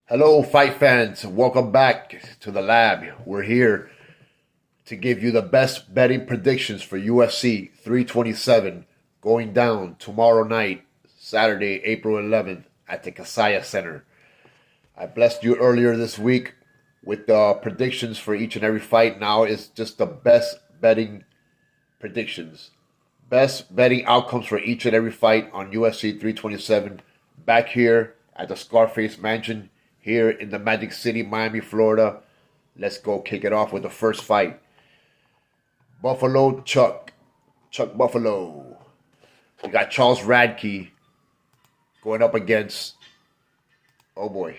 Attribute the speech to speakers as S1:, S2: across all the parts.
S1: Hello, fight fans. Welcome back to the lab. We're here to give you the best betting predictions for UFC 327 going down tomorrow night, Saturday, April 11th at the Kasaya Center. I blessed you earlier this week with the predictions for each and every fight. Now it's just the best betting predictions, best betting outcomes for each and every fight on UFC 327 back here at the Scarface Mansion here in the Magic City, Miami, Florida. Let's go kick it off with the first fight. Buffalo Chuck Buffalo. We got Charles Radke going up against, oh boy,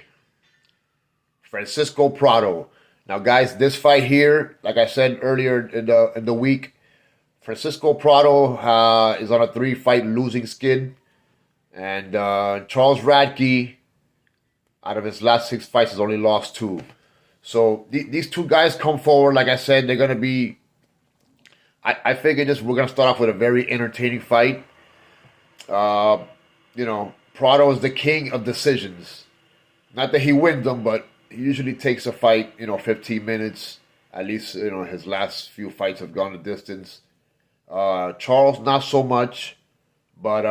S1: Francisco Prado. Now, guys, this fight here, like I said earlier in the week, Francisco Prado is on a 3-fight losing skid, and Charles Radke, out of his last 6 fights, has only lost 2. So these two guys come forward. Like I said, they're gonna be. I figured we're gonna start off with a very entertaining fight. Prado is the king of decisions. Not that he wins them, but he usually takes a fight, 15 minutes. At least, his last few fights have gone the distance. Charles, not so much, but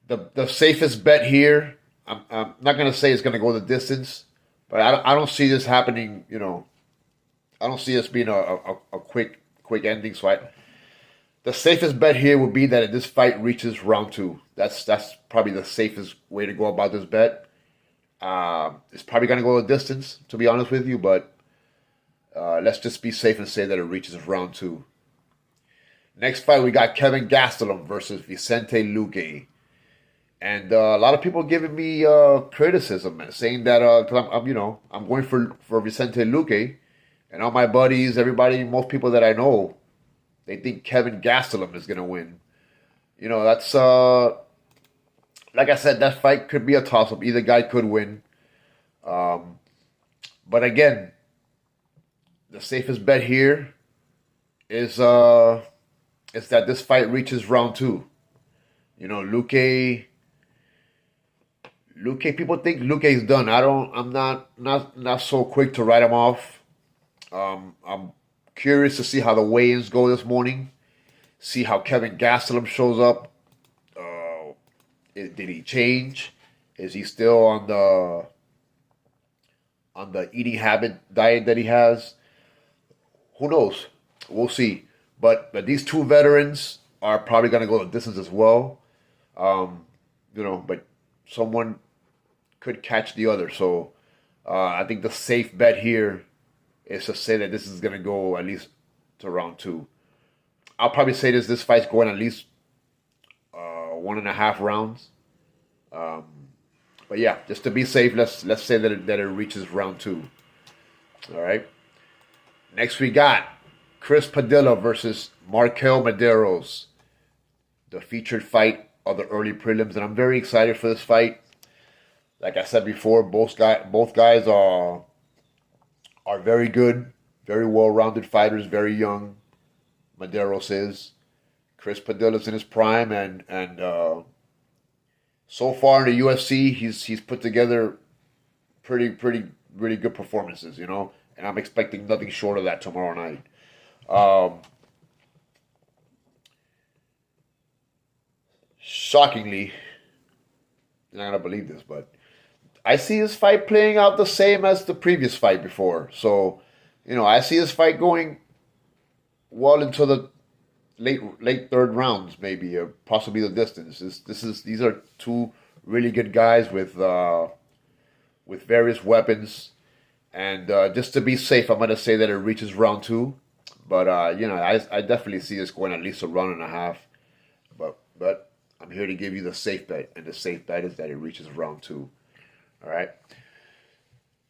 S1: the safest bet here. I'm not gonna say it's gonna go the distance, but I don't see this happening. I don't see this being a quick ending. So the safest bet here would be that if this fight reaches round 2. That's probably the safest way to go about this bet. It's probably gonna go the distance, to be honest with you, but let's just be safe and say that it reaches round 2. Next fight, we got Kevin Gastelum versus Vicente Luque. And a lot of people giving me criticism, saying that because I'm going for Vicente Luque, and all my buddies, everybody, most people that I know, they think Kevin Gastelum is gonna win. That's like I said, that fight could be a toss up. Either guy could win. But again, the safest bet here is that this fight reaches round 2. Luque, people think Luque's done. I'm not so quick to write him off. I'm curious to see how the weigh-ins go this morning. See how Kevin Gastelum shows up. Did he change? Is he still on the eating habit diet that he has? Who knows? We'll see. But these two veterans are probably gonna go the distance as well. But someone could catch the other. So I think the safe bet here is to say that this is going to go at least to round 2. I'll probably say this fight's going at least 1.5 rounds. But yeah, just to be safe, let's say that it reaches round 2. All right. Next we got Chris Padilla versus Markel Medeiros, the featured fight of the early prelims, and I'm very excited for this fight. Like I said before, both guys are very good, very well-rounded fighters, very young. Medeiros is. Chris Padilla's in his prime, and so far in the UFC, he's put together really good performances, and I'm expecting nothing short of that tomorrow night. Shockingly, you're not gonna believe this, but I see this fight playing out the same as the previous fight before. So, I see this fight going well into the late third rounds, maybe, or possibly the distance. These are two really good guys with various weapons, and just to be safe, I'm gonna say that it reaches round 2. But I definitely see this going at least a round and a half. But I'm here to give you the safe bet, and the safe bet is that it reaches round 2. All right.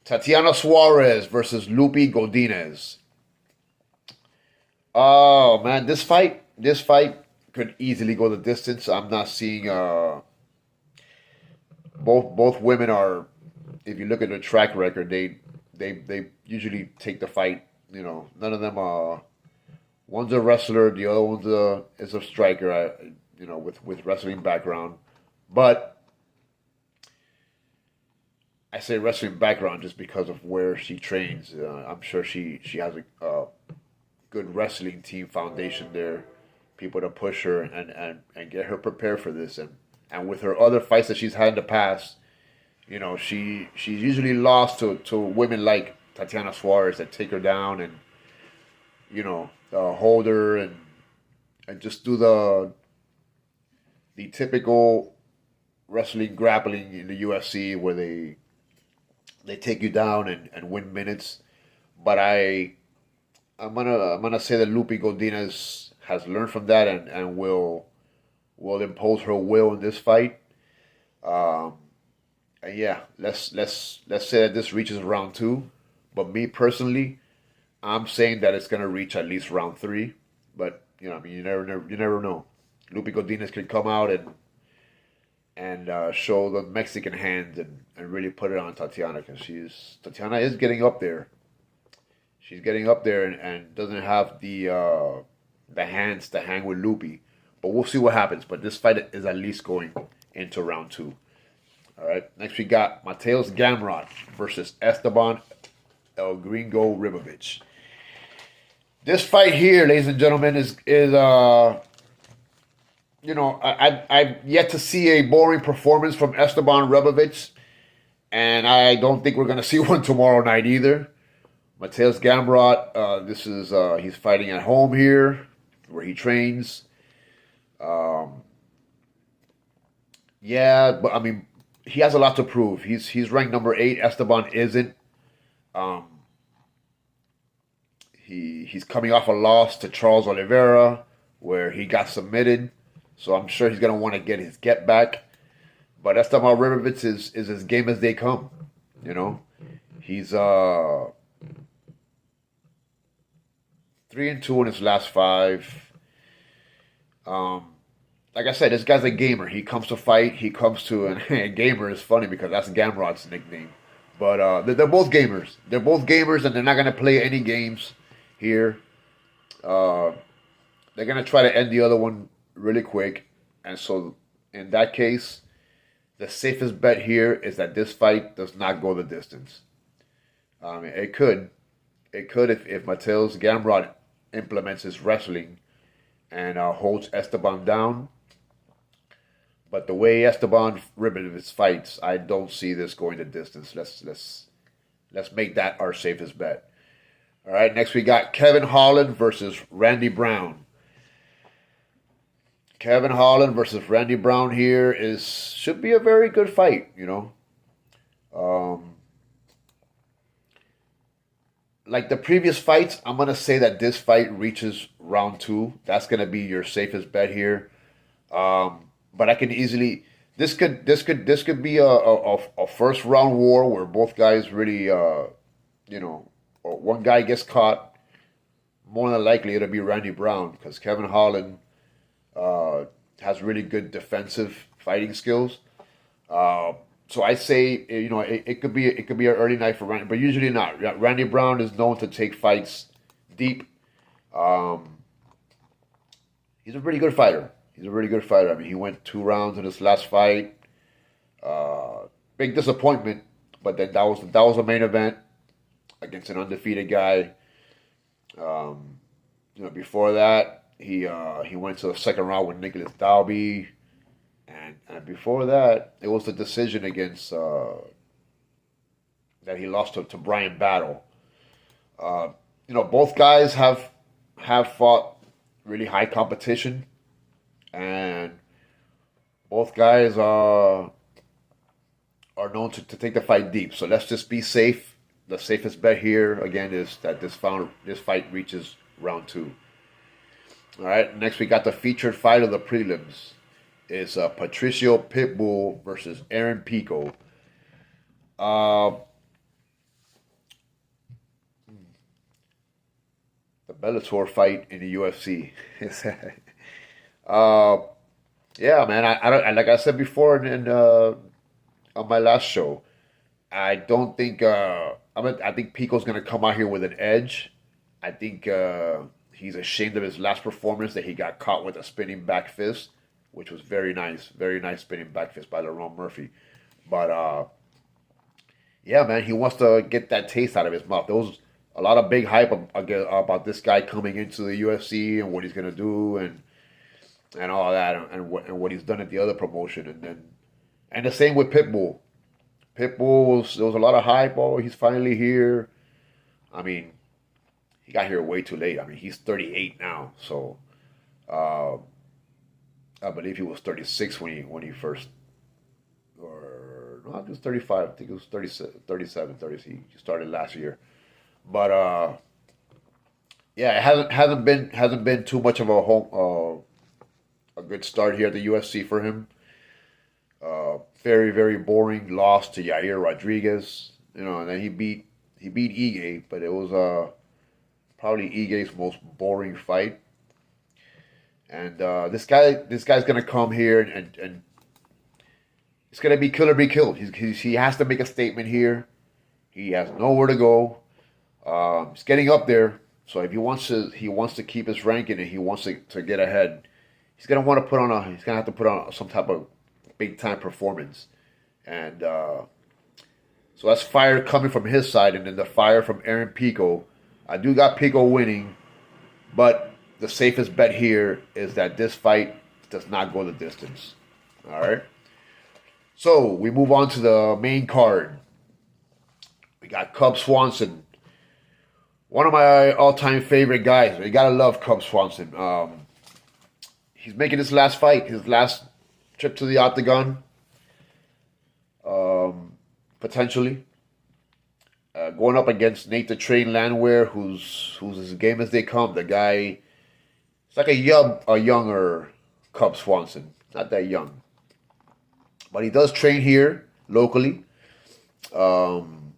S1: Tatiana Suarez versus Lupi Godinez. Oh man, this fight could easily go the distance. I'm not seeing both women are. If you look at their track record, they usually take the fight. None of them are. One's a wrestler, the other one's is a striker. With wrestling background, but I say wrestling background just because of where she trains. I'm sure she has a good wrestling team foundation there, people to push her and get her prepared for this. And with her other fights that she's had in the past, she's usually lost to women like Tatiana Suarez that take her down and hold her and just do the typical wrestling grappling in the UFC where they take you down and win minutes. But I'm gonna say that Lupi Godinez has learned from that and will impose her will in this fight. Um, and yeah, let's say that this reaches round two. But me personally, I'm saying that it's gonna reach at least round three. But I mean, you never know. Lupi Godinez can come out and show the Mexican hand and really put it on Tatiana because Tatiana is getting up there. She's getting up there and doesn't have the hands to hang with Lupi. But we'll see what happens. But this fight is at least going into round two. All right. Next we got Mateus Gamrot versus Esteban El Gringo Ribovich. This fight here, ladies and gentlemen, is I've yet to see a boring performance from Esteban Ribovich, and I don't think we're gonna see one tomorrow night either. Mateus Gamrot, he's fighting at home here, where he trains. Yeah, but I mean, he has a lot to prove. He's ranked number 8. Esteban isn't. Um, he's coming off a loss to Charles Oliveira, where he got submitted. So I'm sure he's gonna want to get his get back. But Esteban Ribovich is as game as they come. He's 3-2 in his last 5. Like I said, this guy's a gamer. He comes to fight. He comes to and gamer is funny because that's Gamrod's nickname. But they're both gamers. They're both gamers, and they're not gonna play any games here. They're gonna try to end the other one really quick, and so in that case, the safest bet here is that this fight does not go the distance. It could if Mateus Gamrot implements his wrestling and holds Esteban down. But the way Esteban Ribovich fights, I don't see this going the distance. Let's make that our safest bet. All right, next we got Kevin Holland versus Randy Brown. Kevin Holland versus Randy Brown here should be a very good fight. Like the previous fights, I'm gonna say that this fight reaches round 2. That's gonna be your safest bet here. But I can easily this could be a first round war where both guys really or one guy gets caught. More than likely it'll be Randy Brown because Kevin Holland has really good defensive fighting skills. So I say it could be an early night for Randy, but usually not. Randy Brown is known to take fights deep. He's a pretty good fighter. I mean, he went 2 rounds in his last fight. Big disappointment, but then that was the main event against an undefeated guy. Before that, he went to the second round with Nicholas Dalby, and before that, it was the decision against that he lost to Brian Battle. Both guys have fought really high competition, and both guys are known to take the fight deep. So let's just be safe. The safest bet here again is that this fight reaches round 2. All right. Next, we got the featured fight of the prelims. It's Patricio Pitbull versus Aaron Pico. The Bellator fight in the UFC. Yeah, man. I don't like I said before on my last show. I don't think I think Pico's gonna come out here with an edge. I think he's ashamed of his last performance that he got caught with a spinning back fist, which was very nice spinning back fist by Lerone Murphy. But yeah, man, he wants to get that taste out of his mouth. There was a lot of big hype about this guy coming into the UFC and what he's gonna do and all that and what he's done at the other promotion and the same with Pitbull. There was a lot of hype. Oh, he's finally here. I mean, he got here way too late. I mean, he's 38 now, so uh, I believe he was 36 when he first, or no, he was 35. I think it was 37, 30. He started last year, but yeah, it hasn't been too much of a good start here at the UFC for him. Very very boring loss to Yair Rodriguez. And then he beat Ige, but it was probably Ige's most boring fight. And this guy's gonna come here and it's gonna be kill or be killed. He has to make a statement here. He has nowhere to go. He's getting up there, so if he wants to keep his ranking and he wants to get ahead, he's gonna have to put on some type of big time performance, and so that's fire coming from his side, and then the fire from Aaron Pico. I do got Pico winning, but the safest bet here is that this fight does not go the distance. All right. So we move on to the main card. We got Cub Swanson, one of my all-time favorite guys. You gotta love Cub Swanson. He's making his last fight, his last trip to the octagon, potentially. Going up against Nate the Train Landwehr, who's as game as they come. The guy, it's like a younger Cub Swanson, not that young, but he does train here locally. Um,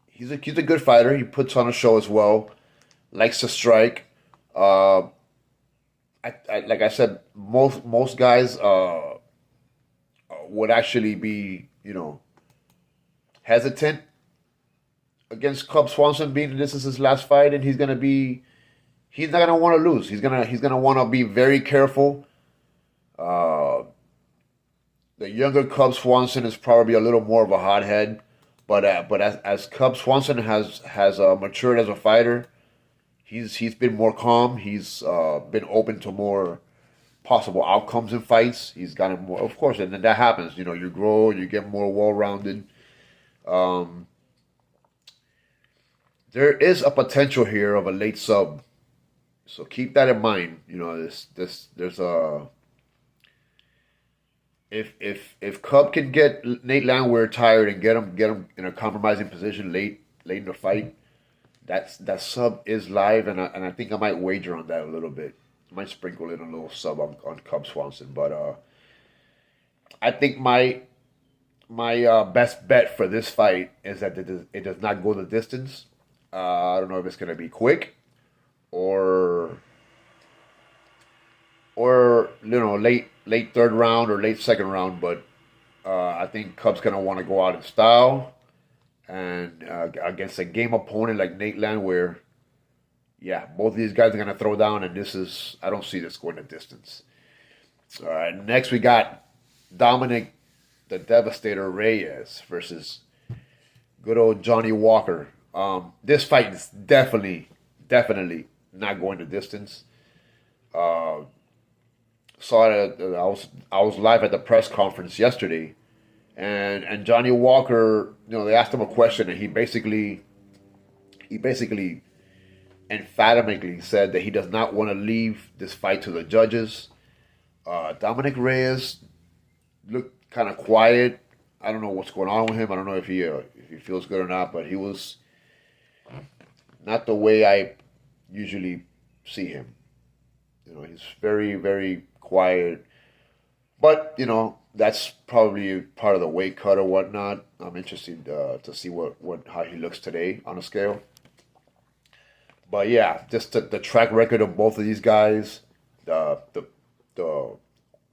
S1: he's a good fighter. He puts on a show as well. Likes to strike. Like I said, most guys would actually be hesitant against Cub Swanson, being this is his last fight and he's not gonna want to lose. He's gonna want to be very careful. Uh, the younger Cub Swanson is probably a little more of a hothead, but as Cub Swanson has matured as a fighter, he's been more calm. He's been open to more possible outcomes in fights. He's gotten more, of course, and then that happens. You grow, you get more well-rounded. Um, there is a potential here of a late sub, so keep that in mind. There's a if Cub can get Nate Landwehr tired and get him in a compromising position late in the fight, that sub is live, and I think I might wager on that a little bit. I might sprinkle in a little sub on Cub Swanson, but I think my best bet for this fight is that it does not go the distance. I don't know if it's gonna be quick or late third round or late second round, but I think Cub's gonna want to go out in style and against a game opponent like Nate Landwehr. Yeah, both of these guys are gonna throw down, and I don't see this going the distance. All right, next we got Dominic the Devastator Reyes versus good old Johnny Walker. This fight is definitely not going the distance. Uh, Saw it. I was live at the press conference yesterday, and Johnny Walker. They asked him a question, and he basically emphatically said that he does not want to leave this fight to the judges. Dominic Reyes looked kind of quiet. I don't know what's going on with him. I don't know if he feels good or not, but he was not the way I usually see him. He's very, very quiet. But, that's probably part of the weight cut or whatnot. I'm interested to see how he looks today on a scale. But yeah, just the track record of both of these guys, the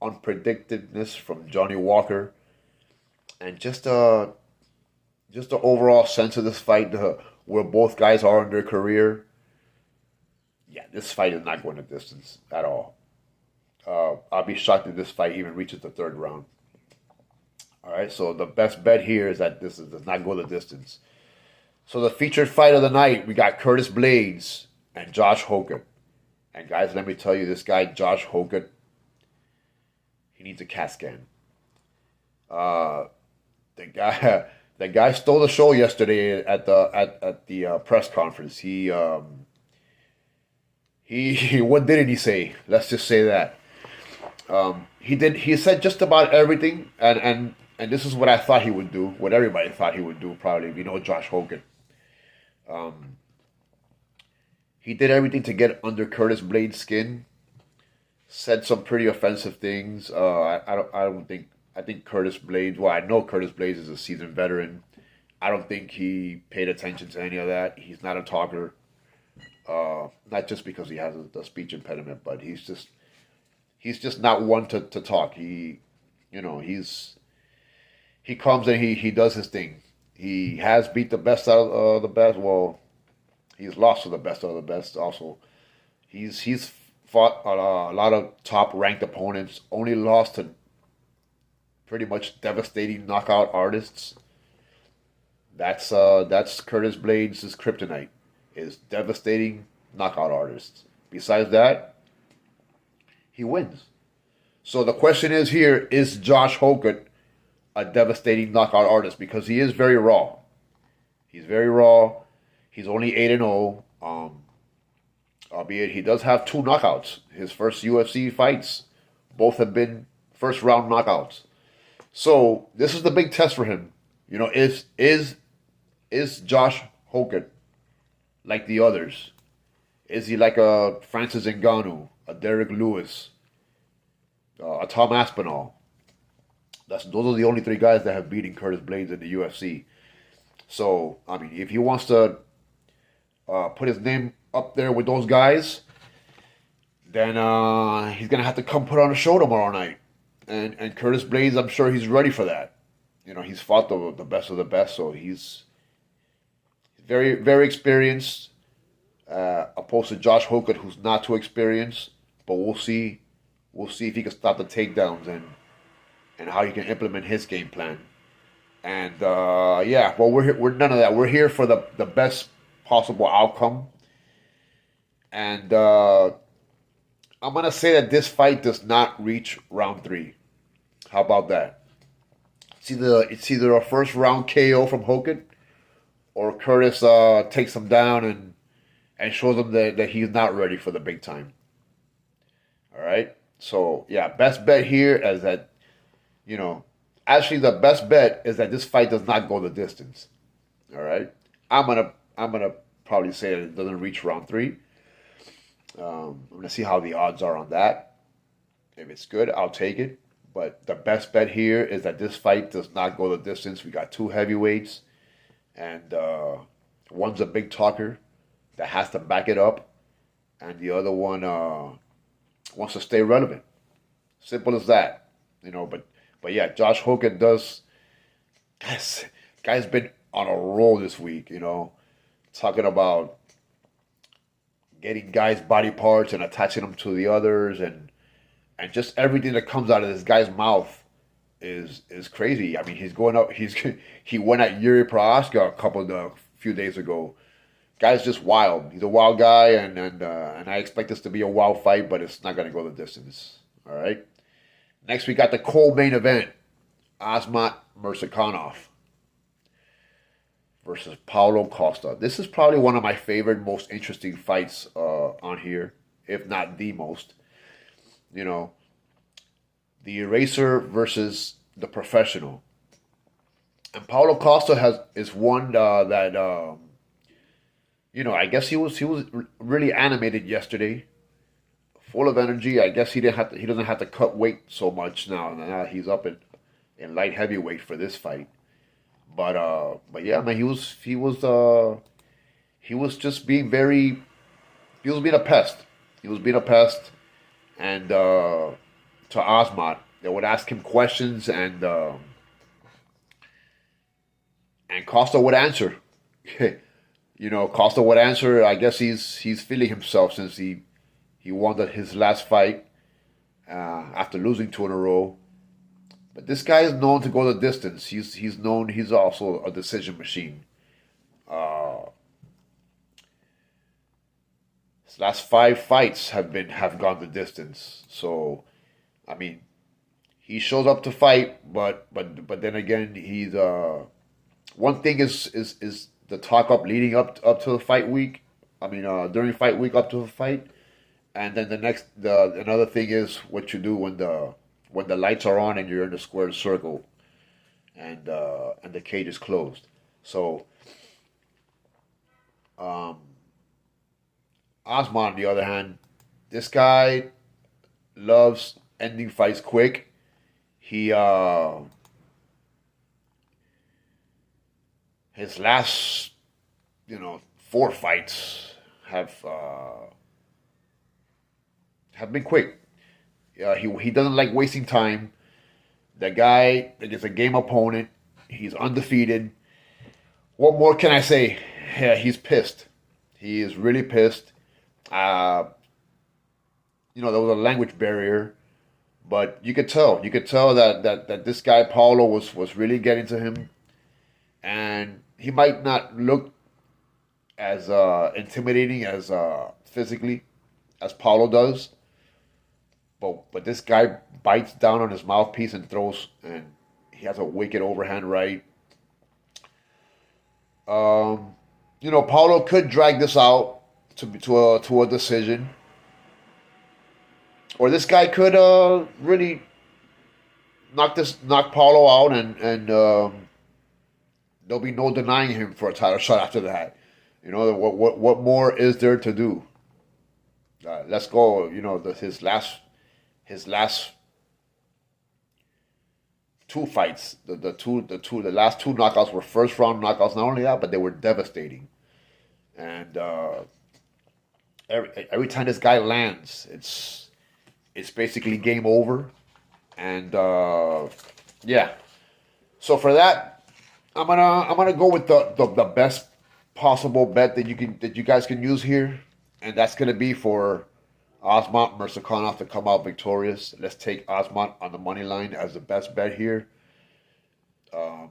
S1: unpredictedness from Johnny Walker, and just the overall sense of this fight, where both guys are in their career. Yeah, this fight is not going the distance at all. I'll be shocked if this fight even reaches the third round. All right, so the best bet here is that does not go the distance. So the featured fight of the night, we got Curtis Blades and Josh Hogan. And guys, let me tell you, this guy Josh Hogan, he needs a CAT scan. Uh, the guy, the guy stole the show yesterday at the press conference. He what didn't he say? Let's just say that. He did. He said just about everything, and this is what I thought he would do. What everybody thought he would do, probably. You know, Josh Hogan. Um, he did everything to get under Curtis Blades' skin. Said some pretty offensive things. I don't think. I think Curtis Blades. Well, I know Curtis Blades is a seasoned veteran. I don't think he paid attention to any of that. He's not a talker. Not just because he has a speech impediment, but he's just not one to talk. You know, he comes and he does his thing. He has beat the best out of the best. Well, he's lost to the best of the best. Also, he's fought a lot of top ranked opponents. Only lost to pretty much devastating knockout artists. That's Curtis Blades' kryptonite, is devastating knockout artists. Besides that, he wins. So the question is here, is Josh Hogan a devastating knockout artist? Because he is very raw. He's very raw. He's only 8-0. Albeit he does have 2 knockouts. His first UFC fights, both have been first round knockouts. So this is the big test for him. You know, is Josh Hogan like the others? Is he like a Francis Ngannou, a Derek Lewis, a Tom Aspinall? Those are the only 3 guys that have beaten Curtis Blades in the UFC. So, I mean, if he wants to put his name up there with those guys, then he's going to have to come put on a show tomorrow night. And Curtis Blades, I'm sure he's ready for that. You know, he's fought the best of the best, so he's very, very experienced, opposed to Josh Hogan, who's not too experienced. But we'll see. We'll see if he can stop the takedowns and how he can implement his game plan. And yeah, well, we're none of that. We're here for the best possible outcome. And I'm gonna say that this fight does not reach round 3. How about that? It's either a first round KO from Hogan, or Curtis takes him down and shows him that he's not ready for the big time. All right. So yeah, best bet here is that, you know, actually the best bet is that this fight does not go the distance. All right. I'm gonna probably say that it doesn't reach round 3. I'm gonna see how the odds are on that. If it's good, I'll take it. But the best bet here is that this fight does not go the distance. We got 2 heavyweights, and one's a big talker that has to back it up, and the other one wants to stay relevant. Simple as that, you know. But yeah, Josh Hogan does. Guy's been on a roll this week, you know, talking about getting guys' body parts and attaching them to the others, and just everything that comes out of this guy's mouth is crazy. I mean, he's going up. He went at Yuri Prohaska a few days ago. Guy's just wild. He's a wild guy, and I expect this to be a wild fight, but it's not going to go the distance. All right. Next, we got the co-main event: Asmat Murzakanov versus Paulo Costa. This is probably one of my favorite, most interesting fights on here, if not the most. You know, the eraser versus the professional. And Paulo Costa is one that you know, I guess he was really animated yesterday, full of energy. I guess he doesn't have to cut weight so much now. Now he's up in light heavyweight for this fight. But yeah, man, he was just being he was being a pest. He was being a pest. And to Asmat, they would ask him questions, and Costa would answer. You know, Costa would answer. I guess he's feeling himself since he won his last fight after losing 2 in a row. But this guy is known to go the distance. He's known. He's also a decision machine. Uh, his last 5 fights have gone the distance. So I mean, he shows up to fight, but then again, he's one thing is the talk up leading up to the fight week. I mean, during fight week up to the fight, and then the another thing is what you do when the lights are on and you're in the square circle and the cage is closed. So um, Osman, on the other hand, this guy loves ending fights quick. He his last 4 fights have been quick. He doesn't like wasting time. The guy is a game opponent. He's undefeated. What more can I say? Yeah, he's pissed. He is really pissed. Uh, there was a language barrier, but you could tell. You could tell that this guy Paulo was really getting to him, and he might not look as intimidating as physically as Paulo does, but this guy bites down on his mouthpiece and throws, and he has a wicked overhand right. Paulo could drag this out to a decision, or this guy could really knock Paulo out, and there'll be no denying him for a title shot after that. What more is there to do? Let's go. His last 2 fights, the last 2 knockouts were first round knockouts. Not only that, but they were devastating. And every time this guy lands, it's basically game over. And yeah, so for that, I'm gonna go with the best possible bet that you guys can use here, and that's gonna be for Osman Mursakanov to come out victorious. Let's take Osman on the money line as the best bet here. Um,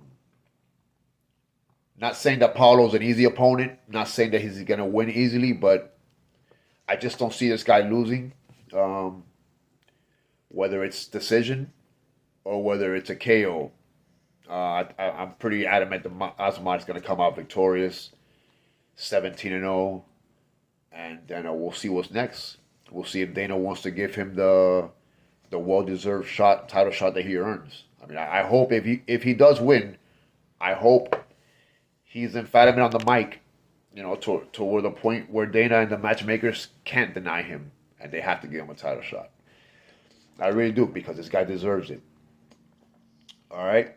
S1: Not saying that Paulo's an easy opponent. Not saying that he's gonna win easily, but I just don't see this guy losing. Um, Whether it's decision or whether it's a KO. I'm pretty adamant that Osman is going to come out victorious, 17-0, and then we'll see what's next. We'll see if Dana wants to give him the well-deserved title shot that he earns. I mean, I hope if he does win, I hope he's emphatic on the mic, toward the point where Dana and the matchmakers can't deny him, and they have to give him a title shot. I really do, because this guy deserves it. All right.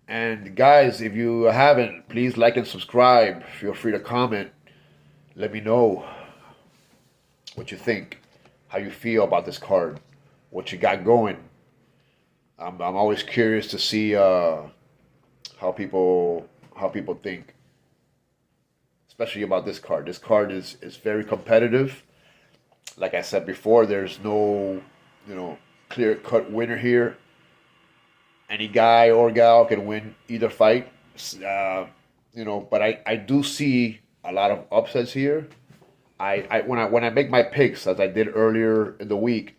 S1: And guys, if you haven't, please like and subscribe. Feel free to comment. Let me know what you think, how you feel about this card, what you got going. I'm always curious to see how people think, especially about this card. This card is very competitive. Like I said before, there's no clear cut winner here. Any guy or gal can win either fight. But I do see a lot of upsets here. When I make my picks, as I did earlier in the week,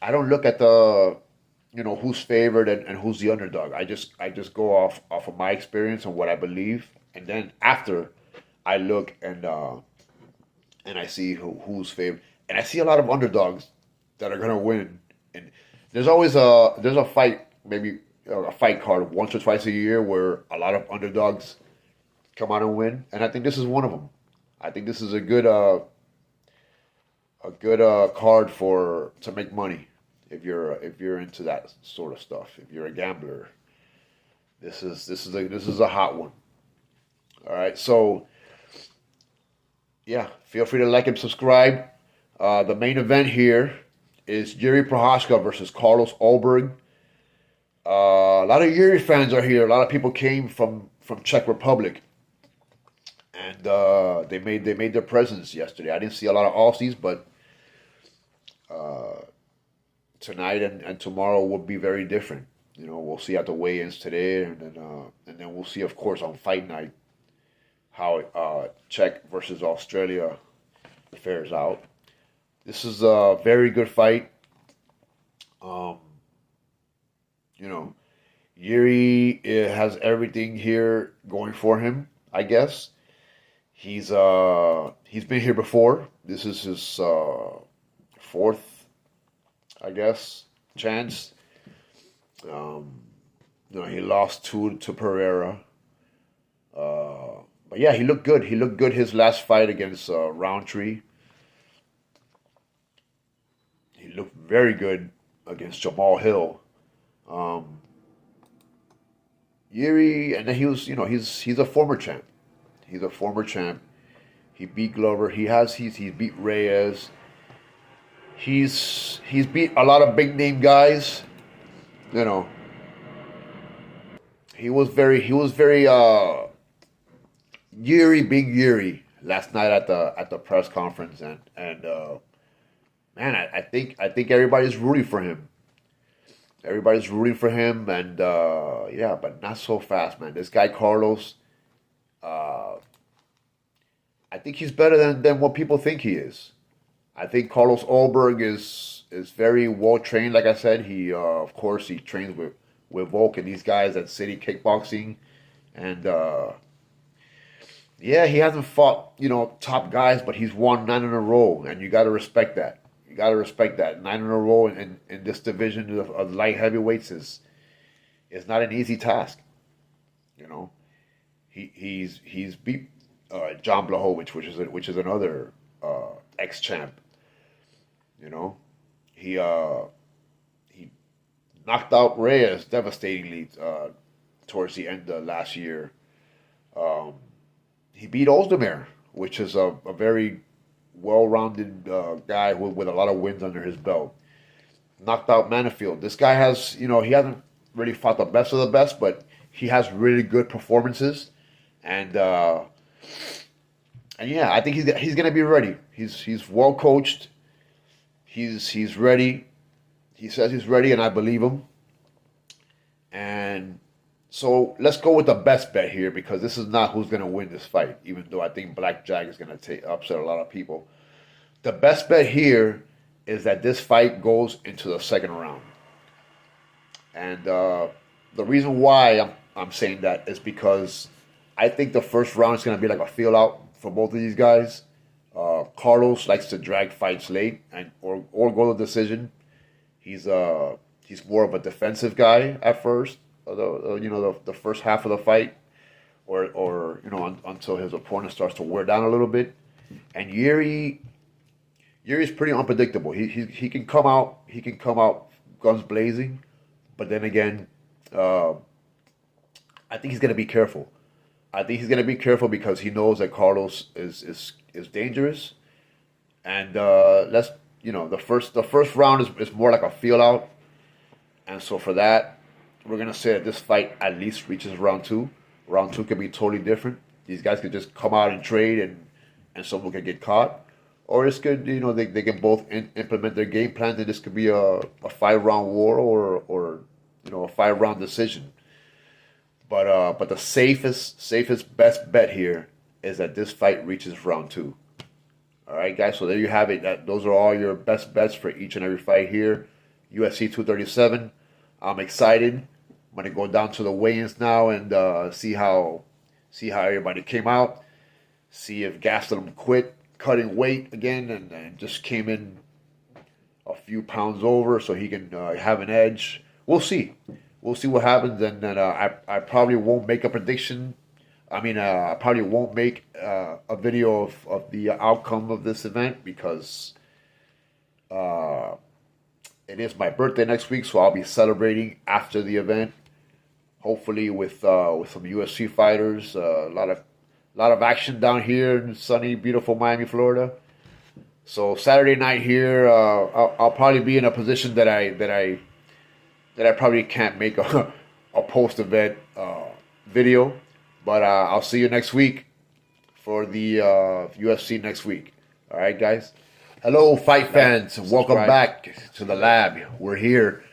S1: I don't look at the who's favored and who's the underdog. I just go off of my experience and what I believe, and then after I look and I see who's favored, and I see a lot of underdogs that are gonna win. And there's always a fight, maybe a fight card once or twice a year where a lot of underdogs come out and win, and I think this is one of them. I think this is a good card to make money if you're into that sort of stuff. If you're a gambler, this is a hot one. All right, so yeah, feel free to like and subscribe. The main event here is Yuri Prochazka versus Carlos Ulberg. A lot of Yuri fans are here. A lot of people came from Czech Republic, and they made their presence yesterday. I didn't see a lot of Aussies, but tonight and tomorrow will be very different. You know, we'll see at the weigh-ins today, and then we'll see, of course, on fight night how Czech versus Australia fares out. This is a very good fight. Um, you know, Yuri has everything here going for him, I guess. He's been here before. This is his fourth, I guess, chance. Um, he lost two to Pereira. But yeah, he looked good. He looked good his last fight against Roundtree. He looked very good against Jamal Hill. Um, Yuri, and then he's a former champ. He's a former champ. He beat Glover. He's beat Reyes. He's beat a lot of big name guys. You know, he was very Yuri being Yuri last night at the press conference, and man, I think everybody's rooting for him. Everybody's rooting for him, and yeah, but not so fast, man. This guy Carlos, uh, I think he's better than what people think he is. I think Carlos Ulberg is very well trained. Like I said, he of course he trains with Volk and these guys at City Kickboxing, and yeah, he hasn't fought top guys, but he's won 9 in a row, and you got to respect that. You got to respect that 9 in a row in this division of light heavyweights is not an easy task. You know, he's beat John Blachowicz, which is another ex champ. You know, he knocked out Reyes devastatingly towards the end of last year. Um, he beat Ozdemir, which is a very well-rounded guy with a lot of wins under his belt. Knocked out Manifield. This guy has, he hasn't really fought the best of the best, but he has really good performances, and yeah, I think he's gonna be ready. He's well coached. He's ready. He says he's ready, and I believe him. And so let's go with the best bet here, because this is not who's going to win this fight, even though I think Blackjack is going to upset a lot of people. The best bet here is that this fight goes into the second round. And the reason why I'm saying that is because I think the first round is going to be like a feel out for both of these guys. Carlos likes to drag fights late or go to decision. He's more of a defensive guy at first. The first half of the fight, or until his opponent starts to wear down a little bit. And Yuri's pretty unpredictable. He can come out guns blazing, but then again, I think he's gonna be careful. I think he's gonna be careful because he knows that Carlos is dangerous, and the first round is more like a feel out, and so for that, we're gonna say that this fight at least reaches round two. Round two could be totally different. These guys could just come out and trade, and someone could get caught, or it's good. They can both implement their game plan, and this could be a 5 round war or a 5 round decision. But the safest best bet here is that this fight reaches round two. All right, guys. So there you have it. Those are all your best bets for each and every fight here. UFC 237. I'm excited. I'm gonna go down to the weigh-ins now and see how everybody came out. See if Gastelum quit cutting weight again and just came in a few pounds over so he can have an edge. We'll see. We'll see what happens, and then I probably won't make a prediction. I probably won't make a video of the outcome of this event because it is my birthday next week, so I'll be celebrating after the event. Hopefully with some UFC fighters. A lot of action down here in sunny, beautiful Miami, Florida. So Saturday night here, I'll probably be in a position that I probably can't make a post event video, but I'll see you next week for the UFC next week. All right, guys. Hello, fight fans. Welcome
S2: subscribe.
S1: back to the lab. We're here